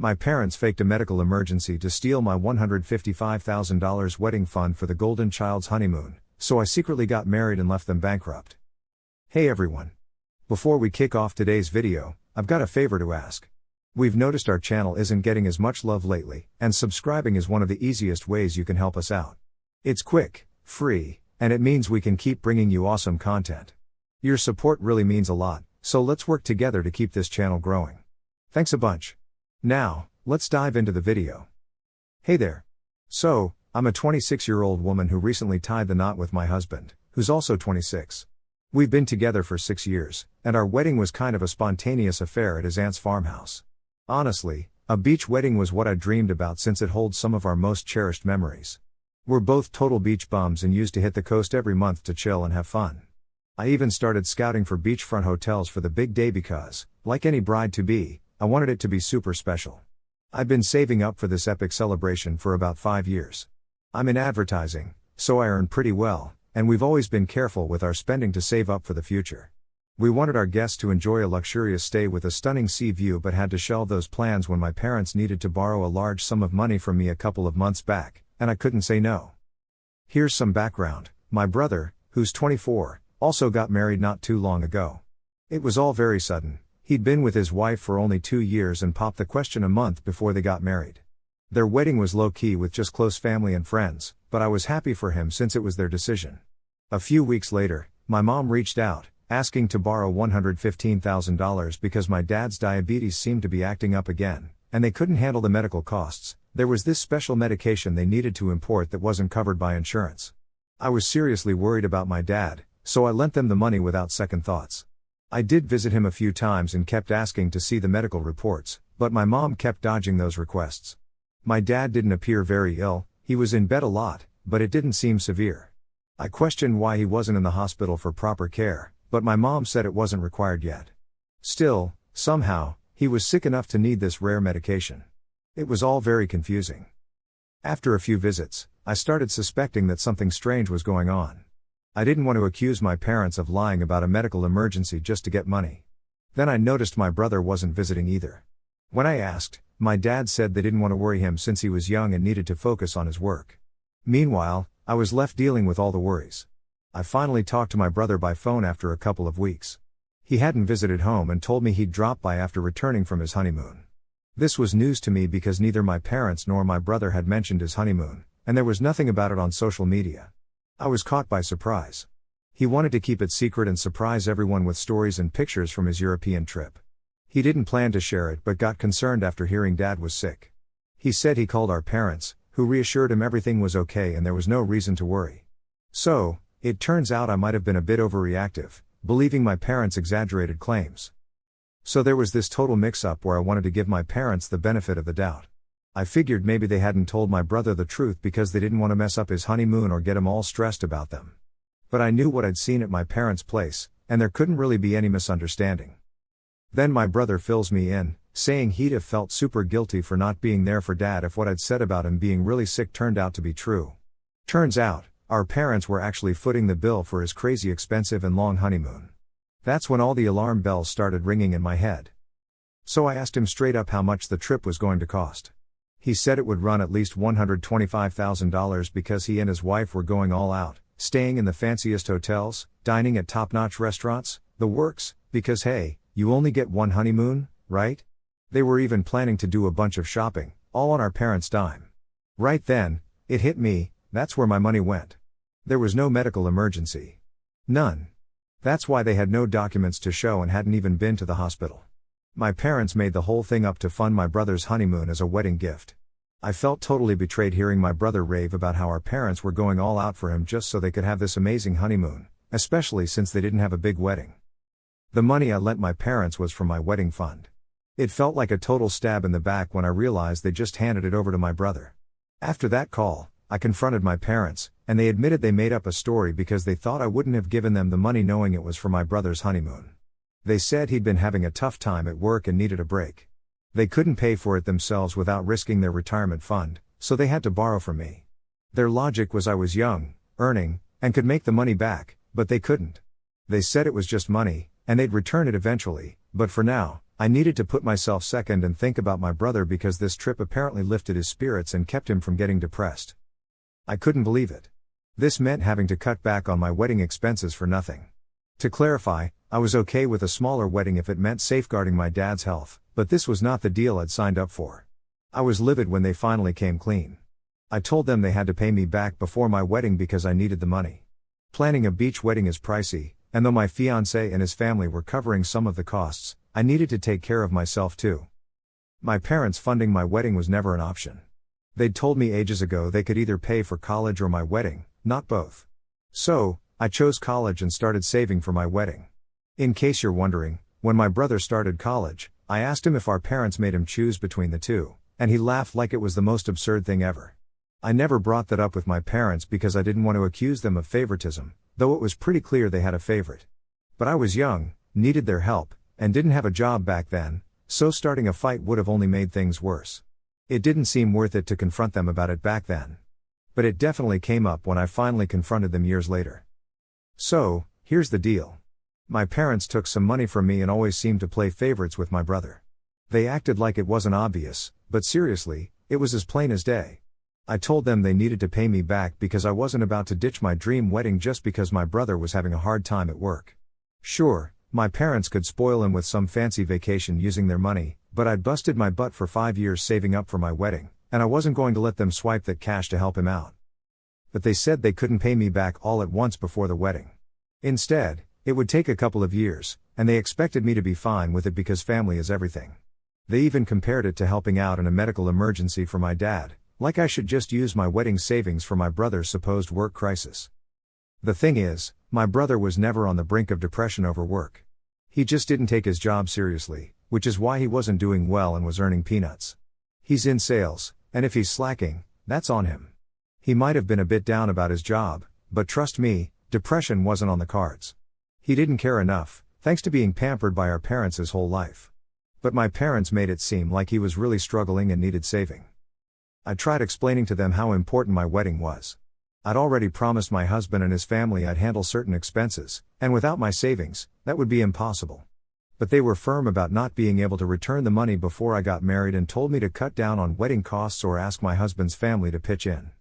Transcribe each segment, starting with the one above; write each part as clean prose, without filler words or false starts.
My parents faked a medical emergency to steal my $155,000 wedding fund for the golden child's honeymoon, so I secretly got married and left them bankrupt. Hey everyone. Before we kick off today's video, I've got a favor to ask. We've noticed our channel isn't getting as much love lately, and subscribing is one of the easiest ways you can help us out. It's quick, free, and it means we can keep bringing you awesome content. Your support really means a lot, so let's work together to keep this channel growing. Thanks a bunch. Now, let's dive into the video. Hey there. So, I'm a 26-year-old woman who recently tied the knot with my husband, who's also 26. We've been together for 6 years, and our wedding was kind of a spontaneous affair at his aunt's farmhouse. Honestly, a beach wedding was what I dreamed about since it holds some of our most cherished memories. We're both total beach bums and used to hit the coast every month to chill and have fun. I even started scouting for beachfront hotels for the big day because, like any bride-to-be, I wanted it to be super special. I've been saving up for this epic celebration for about 5 years. I'm in advertising, so I earn pretty well, and we've always been careful with our spending to save up for the future. We wanted our guests to enjoy a luxurious stay with a stunning sea view but had to shelve those plans when my parents needed to borrow a large sum of money from me a couple of months back, and I couldn't say no. Here's some background. My brother, who's 24, also got married not too long ago. It was all very sudden. He'd been with his wife for only 2 years and popped the question a month before they got married. Their wedding was low-key with just close family and friends, but I was happy for him since it was their decision. A few weeks later, my mom reached out, asking to borrow $115,000 because my dad's diabetes seemed to be acting up again, and they couldn't handle the medical costs. There was this special medication they needed to import that wasn't covered by insurance. I was seriously worried about my dad, so I lent them the money without second thoughts. I did visit him a few times and kept asking to see the medical reports, but my mom kept dodging those requests. My dad didn't appear very ill, he was in bed a lot, but it didn't seem severe. I questioned why he wasn't in the hospital for proper care, but my mom said it wasn't required yet. Still, somehow, he was sick enough to need this rare medication. It was all very confusing. After a few visits, I started suspecting that something strange was going on. I didn't want to accuse my parents of lying about a medical emergency just to get money. Then I noticed my brother wasn't visiting either. When I asked, my dad said they didn't want to worry him since he was young and needed to focus on his work. Meanwhile, I was left dealing with all the worries. I finally talked to my brother by phone after a couple of weeks. He hadn't visited home and told me he'd drop by after returning from his honeymoon. This was news to me because neither my parents nor my brother had mentioned his honeymoon, and there was nothing about it on social media. I was caught by surprise. He wanted to keep it secret and surprise everyone with stories and pictures from his European trip. He didn't plan to share it but got concerned after hearing Dad was sick. He said he called our parents, who reassured him everything was okay and there was no reason to worry. So, it turns out I might have been a bit overreactive, believing my parents' exaggerated claims. So there was this total mix-up where I wanted to give my parents the benefit of the doubt. I figured maybe they hadn't told my brother the truth because they didn't want to mess up his honeymoon or get him all stressed about them. But I knew what I'd seen at my parents' place, and there couldn't really be any misunderstanding. Then my brother fills me in, saying he'd have felt super guilty for not being there for Dad if what I'd said about him being really sick turned out to be true. Turns out, our parents were actually footing the bill for his crazy expensive and long honeymoon. That's when all the alarm bells started ringing in my head. So I asked him straight up how much the trip was going to cost. He said it would run at least $125,000 because he and his wife were going all out, staying in the fanciest hotels, dining at top-notch restaurants, the works, because hey, you only get one honeymoon, right? They were even planning to do a bunch of shopping, all on our parents' dime. Right then, it hit me, that's where my money went. There was no medical emergency. None. That's why they had no documents to show and hadn't even been to the hospital. My parents made the whole thing up to fund my brother's honeymoon as a wedding gift. I felt totally betrayed hearing my brother rave about how our parents were going all out for him just so they could have this amazing honeymoon, especially since they didn't have a big wedding. The money I lent my parents was from my wedding fund. It felt like a total stab in the back when I realized they just handed it over to my brother. After that call, I confronted my parents, and they admitted they made up a story because they thought I wouldn't have given them the money knowing it was for my brother's honeymoon. They said he'd been having a tough time at work and needed a break. They couldn't pay for it themselves without risking their retirement fund, so they had to borrow from me. Their logic was I was young, earning, and could make the money back, but they couldn't. They said it was just money, and they'd return it eventually, but for now, I needed to put myself second and think about my brother because this trip apparently lifted his spirits and kept him from getting depressed. I couldn't believe it. This meant having to cut back on my wedding expenses for nothing. To clarify, I was okay with a smaller wedding if it meant safeguarding my dad's health, but this was not the deal I'd signed up for. I was livid when they finally came clean. I told them they had to pay me back before my wedding because I needed the money. Planning a beach wedding is pricey, and though my fiancé and his family were covering some of the costs, I needed to take care of myself too. My parents funding my wedding was never an option. They'd told me ages ago they could either pay for college or my wedding, not both. So, I chose college and started saving for my wedding. In case you're wondering, when my brother started college, I asked him if our parents made him choose between the two, and he laughed like it was the most absurd thing ever. I never brought that up with my parents because I didn't want to accuse them of favoritism, though it was pretty clear they had a favorite. But I was young, needed their help, and didn't have a job back then, so starting a fight would have only made things worse. It didn't seem worth it to confront them about it back then. But it definitely came up when I finally confronted them years later. So, here's the deal. My parents took some money from me and always seemed to play favorites with my brother. They acted like it wasn't obvious, but seriously, it was as plain as day. I told them they needed to pay me back because I wasn't about to ditch my dream wedding just because my brother was having a hard time at work. Sure, my parents could spoil him with some fancy vacation using their money, but I'd busted my butt for 5 years saving up for my wedding, and I wasn't going to let them swipe that cash to help him out. But they said they couldn't pay me back all at once before the wedding. Instead, it would take a couple of years, and they expected me to be fine with it because family is everything. They even compared it to helping out in a medical emergency for my dad, like I should just use my wedding savings for my brother's supposed work crisis. The thing is, my brother was never on the brink of depression over work. He just didn't take his job seriously, which is why he wasn't doing well and was earning peanuts. He's in sales, and if he's slacking, that's on him. He might have been a bit down about his job, but trust me, depression wasn't on the cards. He didn't care enough, thanks to being pampered by our parents his whole life. But my parents made it seem like he was really struggling and needed saving. I tried explaining to them how important my wedding was. I'd already promised my husband and his family I'd handle certain expenses, and without my savings, that would be impossible. But they were firm about not being able to return the money before I got married and told me to cut down on wedding costs or ask my husband's family to pitch in.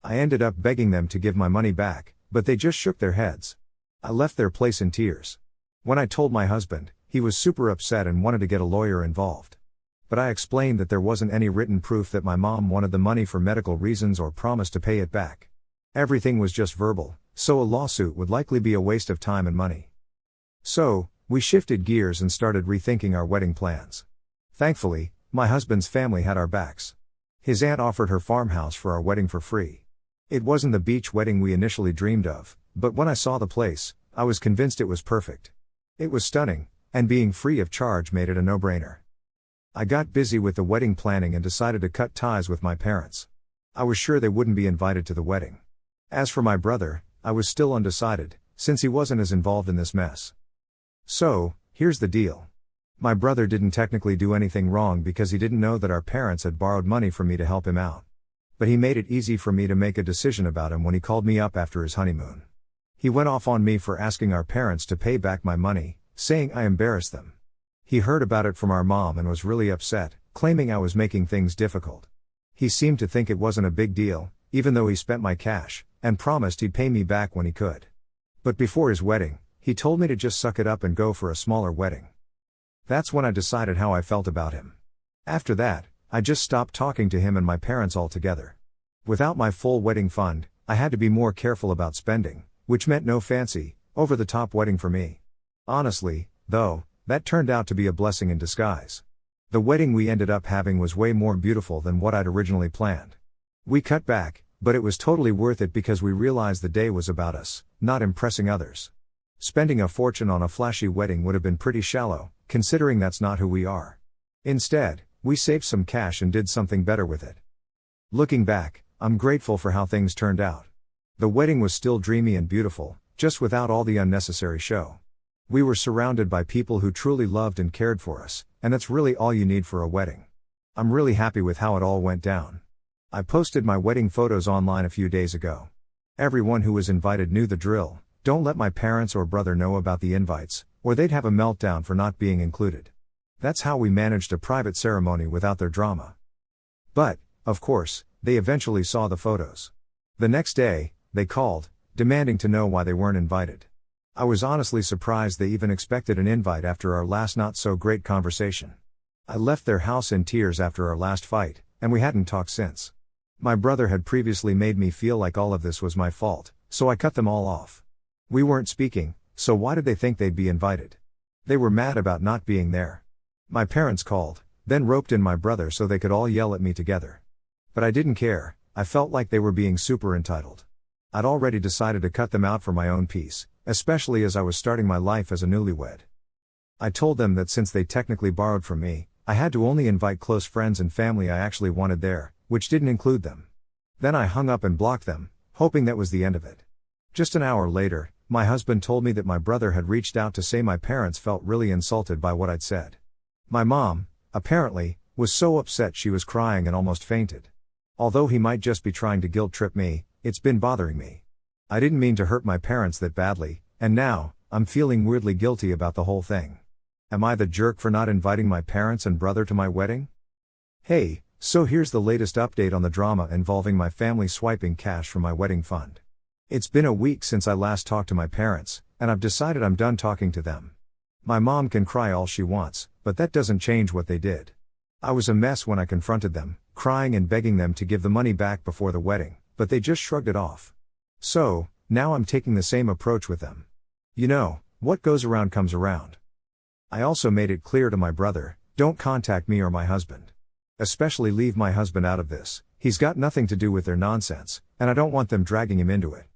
I ended up begging them to give my money back, but they just shook their heads. I left their place in tears. When I told my husband, he was super upset and wanted to get a lawyer involved. But I explained that there wasn't any written proof that my mom wanted the money for medical reasons or promised to pay it back. Everything was just verbal, so a lawsuit would likely be a waste of time and money. So, we shifted gears and started rethinking our wedding plans. Thankfully, my husband's family had our backs. His aunt offered her farmhouse for our wedding for free. It wasn't the beach wedding we initially dreamed of, but when I saw the place, I was convinced it was perfect. It was stunning, and being free of charge made it a no-brainer. I got busy with the wedding planning and decided to cut ties with my parents. I was sure they wouldn't be invited to the wedding. As for my brother, I was still undecided, since he wasn't as involved in this mess. So, here's the deal. My brother didn't technically do anything wrong because he didn't know that our parents had borrowed money from me to help him out. But he made it easy for me to make a decision about him when he called me up after his honeymoon. He went off on me for asking our parents to pay back my money, saying I embarrassed them. He heard about it from our mom and was really upset, claiming I was making things difficult. He seemed to think it wasn't a big deal, even though he spent my cash, and promised he'd pay me back when he could. But before his wedding, he told me to just suck it up and go for a smaller wedding. That's when I decided how I felt about him. After that, I just stopped talking to him and my parents altogether. Without my full wedding fund, I had to be more careful about spending, which meant no fancy, over-the-top wedding for me. Honestly, though, that turned out to be a blessing in disguise. The wedding we ended up having was way more beautiful than what I'd originally planned. We cut back, but it was totally worth it because we realized the day was about us, not impressing others. Spending a fortune on a flashy wedding would have been pretty shallow, considering that's not who we are. Instead, we saved some cash and did something better with it. Looking back, I'm grateful for how things turned out. The wedding was still dreamy and beautiful, just without all the unnecessary show. We were surrounded by people who truly loved and cared for us, and that's really all you need for a wedding. I'm really happy with how it all went down. I posted my wedding photos online a few days ago. Everyone who was invited knew the drill: don't let my parents or brother know about the invites, or they'd have a meltdown for not being included. That's how we managed a private ceremony without their drama. But, of course, they eventually saw the photos. The next day, they called, demanding to know why they weren't invited. I was honestly surprised they even expected an invite after our last not-so-great conversation. I left their house in tears after our last fight, and we hadn't talked since. My brother had previously made me feel like all of this was my fault, so I cut them all off. We weren't speaking, so why did they think they'd be invited? They were mad about not being there. My parents called, then roped in my brother so they could all yell at me together. But I didn't care. I felt like they were being super entitled. I'd already decided to cut them out for my own peace, especially as I was starting my life as a newlywed. I told them that since they technically borrowed from me, I had to only invite close friends and family I actually wanted there, which didn't include them. Then I hung up and blocked them, hoping that was the end of it. Just an hour later, my husband told me that my brother had reached out to say my parents felt really insulted by what I'd said. My mom, apparently, was so upset she was crying and almost fainted. Although he might just be trying to guilt trip me, it's been bothering me. I didn't mean to hurt my parents that badly, and now, I'm feeling weirdly guilty about the whole thing. Am I the jerk for not inviting my parents and brother to my wedding? Hey, so here's the latest update on the drama involving my family swiping cash from my wedding fund. It's been a week since I last talked to my parents, and I've decided I'm done talking to them. My mom can cry all she wants, but that doesn't change what they did. I was a mess when I confronted them, crying and begging them to give the money back before the wedding, but they just shrugged it off. So, now I'm taking the same approach with them. You know, what goes around comes around. I also made it clear to my brother, don't contact me or my husband. Especially leave my husband out of this, he's got nothing to do with their nonsense, and I don't want them dragging him into it.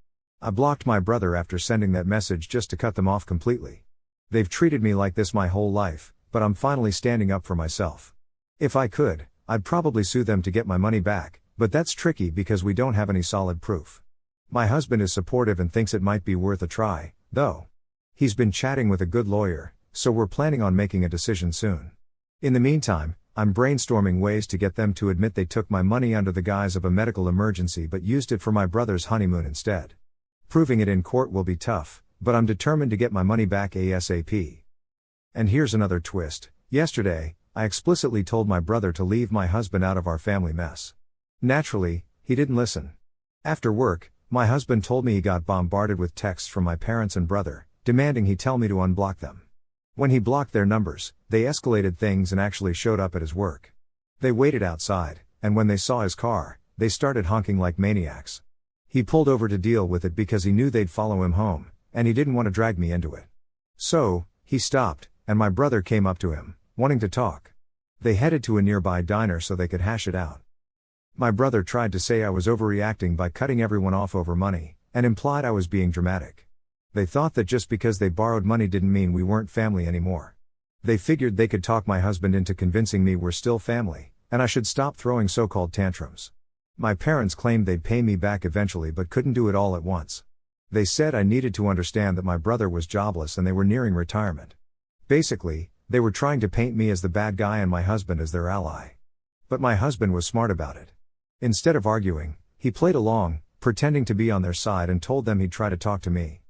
I blocked my brother after sending that message just to cut them off completely. They've treated me like this my whole life, but I'm finally standing up for myself. If I could, I'd probably sue them to get my money back, but that's tricky because we don't have any solid proof. My husband is supportive and thinks it might be worth a try, though. He's been chatting with a good lawyer, so we're planning on making a decision soon. In the meantime, I'm brainstorming ways to get them to admit they took my money under the guise of a medical emergency but used it for my brother's honeymoon instead. Proving it in court will be tough, but I'm determined to get my money back ASAP. And here's another twist. Yesterday, I explicitly told my brother to leave my husband out of our family mess. Naturally, he didn't listen. After work, my husband told me he got bombarded with texts from my parents and brother, demanding he tell me to unblock them. When he blocked their numbers, they escalated things and actually showed up at his work. They waited outside, and when they saw his car, they started honking like maniacs. He pulled over to deal with it because he knew they'd follow him home, and he didn't want to drag me into it. So, he stopped, and my brother came up to him, wanting to talk. They headed to a nearby diner so they could hash it out. My brother tried to say I was overreacting by cutting everyone off over money, and implied I was being dramatic. They thought that just because they borrowed money didn't mean we weren't family anymore. They figured they could talk my husband into convincing me we're still family, and I should stop throwing so-called tantrums. My parents claimed they'd pay me back eventually but couldn't do it all at once. They said I needed to understand that my brother was jobless and they were nearing retirement. Basically, they were trying to paint me as the bad guy and my husband as their ally. But my husband was smart about it. Instead of arguing, he played along, pretending to be on their side and told them he'd try to talk to me.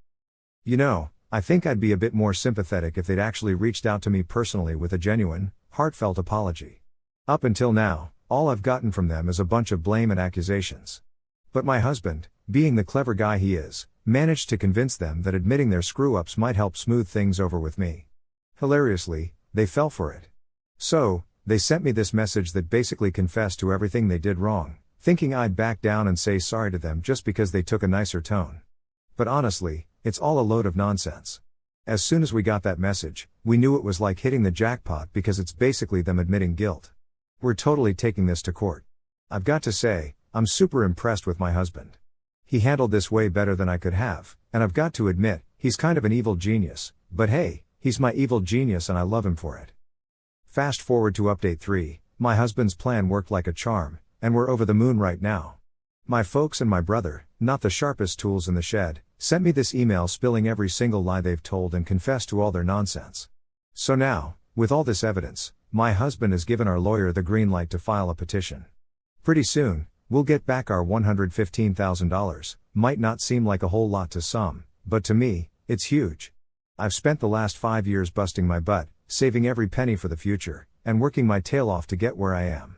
You know, I think I'd be a bit more sympathetic if they'd actually reached out to me personally with a genuine, heartfelt apology. Up until now, all I've gotten from them is a bunch of blame and accusations. But my husband, being the clever guy he is, managed to convince them that admitting their screw-ups might help smooth things over with me. Hilariously, they fell for it. So, they sent me this message that basically confessed to everything they did wrong, thinking I'd back down and say sorry to them just because they took a nicer tone. But honestly, it's all a load of nonsense. As soon as we got that message, we knew it was like hitting the jackpot because it's basically them admitting guilt. We're totally taking this to court. I've got to say, I'm super impressed with my husband. He handled this way better than I could have, and I've got to admit, he's kind of an evil genius, but hey, he's my evil genius and I love him for it. Fast forward to update 3, my husband's plan worked like a charm, and we're over the moon right now. My folks and my brother, not the sharpest tools in the shed, sent me this email spilling every single lie they've told and confessed to all their nonsense. So now, with all this evidence, my husband has given our lawyer the green light to file a petition. Pretty soon, we'll get back our $115,000, might not seem like a whole lot to some, but to me, it's huge. I've spent the last 5 years busting my butt, saving every penny for the future, and working my tail off to get where I am.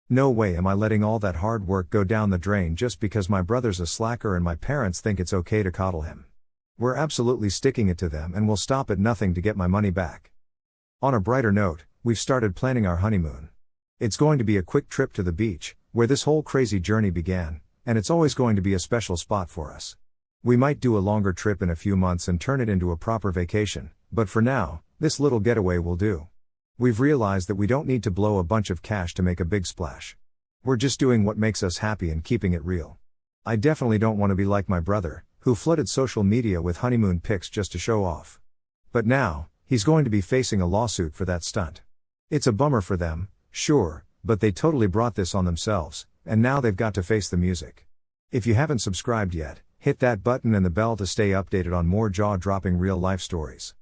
No way am I letting all that hard work go down the drain just because my brother's a slacker and my parents think it's okay to coddle him. We're absolutely sticking it to them and will stop at nothing to get my money back. On a brighter note, we've started planning our honeymoon. It's going to be a quick trip to the beach, where this whole crazy journey began, and it's always going to be a special spot for us. We might do a longer trip in a few months and turn it into a proper vacation, but for now, this little getaway will do. We've realized that we don't need to blow a bunch of cash to make a big splash. We're just doing what makes us happy and keeping it real. I definitely don't want to be like my brother, who flooded social media with honeymoon pics just to show off. But now, he's going to be facing a lawsuit for that stunt. It's a bummer for them, sure, but they totally brought this on themselves, and now they've got to face the music. If you haven't subscribed yet, hit that button and the bell to stay updated on more jaw-dropping real-life stories.